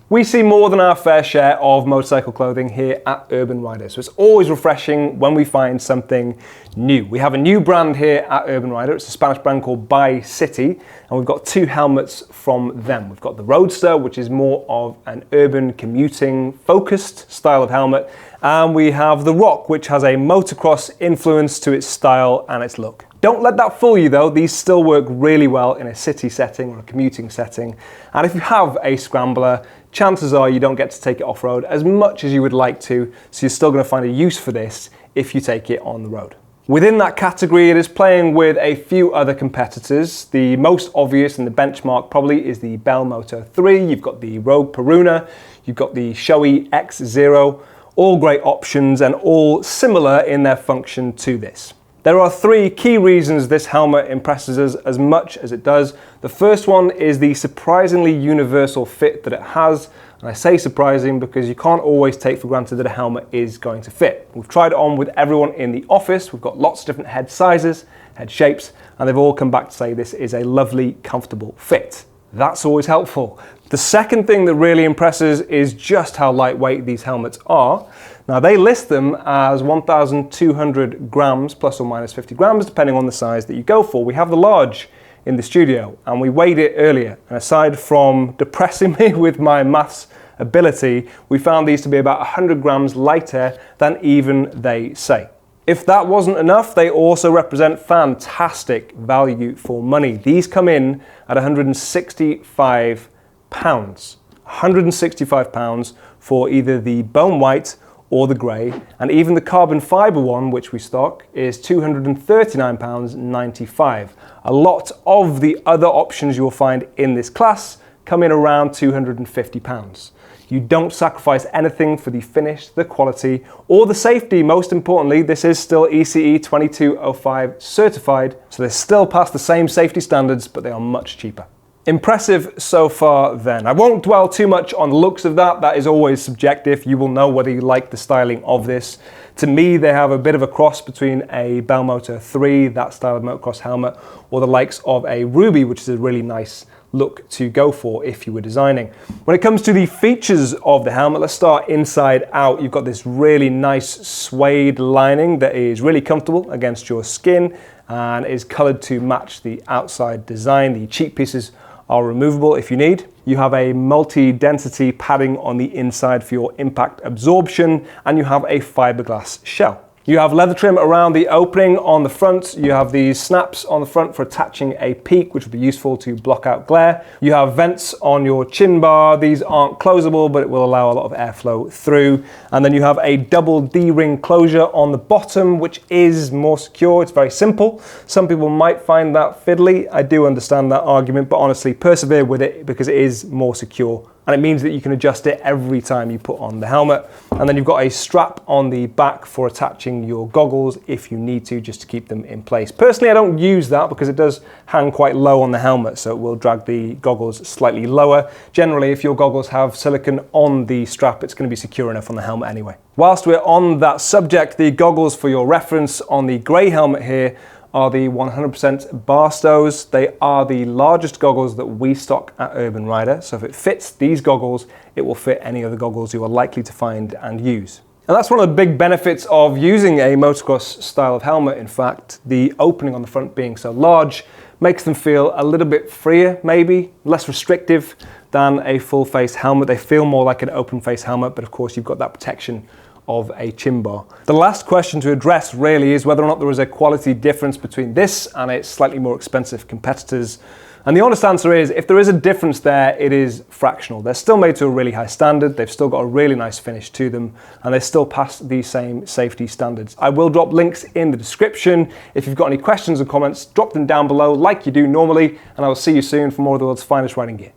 We see more than our fair share of motorcycle clothing here at Urban Rider, so it's always refreshing when we find something new. We have a new brand here at Urban Rider. It's a Spanish brand called Bycity, and we've got two helmets from them. We've got the Roadster, which is more of an urban commuting focused style of helmet, and we have the Rock, which has a motocross influence to its style and its look. Don't let that fool you though, these still work really well in a city setting or a commuting setting. And if you have a scrambler, chances are you don't get to take it off-road as much as you would like to, so you're still going to find a use for this if you take it on the road. Within that category, it is playing with a few other competitors. The most obvious and the benchmark probably is the Bell Moto 3. You've got the Rogue Peruna, you've got the Shoei X0, all great options and all similar in their function to this. There are three key reasons this helmet impresses us as much as it does. The first one is the surprisingly universal fit that it has. And I say surprising because you can't always take for granted that a helmet is going to fit. We've tried it on with everyone in the office. We've got lots of different head sizes, head shapes, and they've all come back to say this is a lovely, comfortable fit. That's always helpful. The second thing that really impresses is just how lightweight these helmets are. Now they list them as 1,200 grams, plus or minus 50 grams, depending on the size that you go for. We have the large in the studio and we weighed it earlier. And aside from depressing me with my maths ability, we found these to be about 100 grams lighter than even they say. If that wasn't enough, they also represent fantastic value for money. These come in at £165. £165 for either the bone white or the grey, and even the carbon fibre one, which we stock, is £239.95. A lot of the other options you'll find in this class come in around £250. You don't sacrifice anything for the finish, the quality, or the safety. Most importantly, this is still ECE 2205 certified, so they still pass the same safety standards, but they are much cheaper. Impressive so far then. I won't dwell too much on the looks of that. That is always subjective. You will know whether you like the styling of this. To me, they have a bit of a cross between a Bell Moto 3, that style of motocross helmet, or the likes of a Ruby, which is a really nice look to go for if you were designing. When it comes to the features of the helmet, let's start inside out. You've got this really nice suede lining that is really comfortable against your skin and is colored to match the outside design. The cheek pieces are removable if you need. You have a multi-density padding on the inside for your impact absorption, and you have a fiberglass shell. You have leather trim around the opening on the front. You have these snaps on the front for attaching a peak, which will be useful to block out glare. You have vents on your chin bar. These aren't closable, but it will allow a lot of airflow through. And then you have a double D-ring closure on the bottom, which is more secure. It's very simple. Some people might find that fiddly. I do understand that argument, but honestly, persevere with it because it is more secure. And it means that you can adjust it every time you put on the helmet. And then you've got a strap on the back for attaching your goggles if you need to, just to keep them in place. Personally, I don't use that because it does hang quite low on the helmet, so it will drag the goggles slightly lower. Generally, if your goggles have silicone on the strap, it's going to be secure enough on the helmet anyway. Whilst we're on that subject, the goggles for your reference on the grey helmet here are the 100% Barstows. They are the largest goggles that we stock at Urban Rider. So if it fits these goggles, it will fit any other goggles you are likely to find and use. And that's one of the big benefits of using a motocross style of helmet. In fact, the opening on the front being so large makes them feel a little bit freer, maybe less restrictive than a full face helmet. They feel more like an open face helmet, but of course you've got that protection of a chin bar. The last question to address really is whether or not there is a quality difference between this and its slightly more expensive competitors. And the honest answer is, if there is a difference there, it is fractional. They're still made to a really high standard, they've still got a really nice finish to them, and they still pass the same safety standards. I will drop links in the description. If you've got any questions or comments, drop them down below like you do normally, and I will see you soon for more of the world's finest riding gear.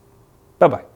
Bye-bye.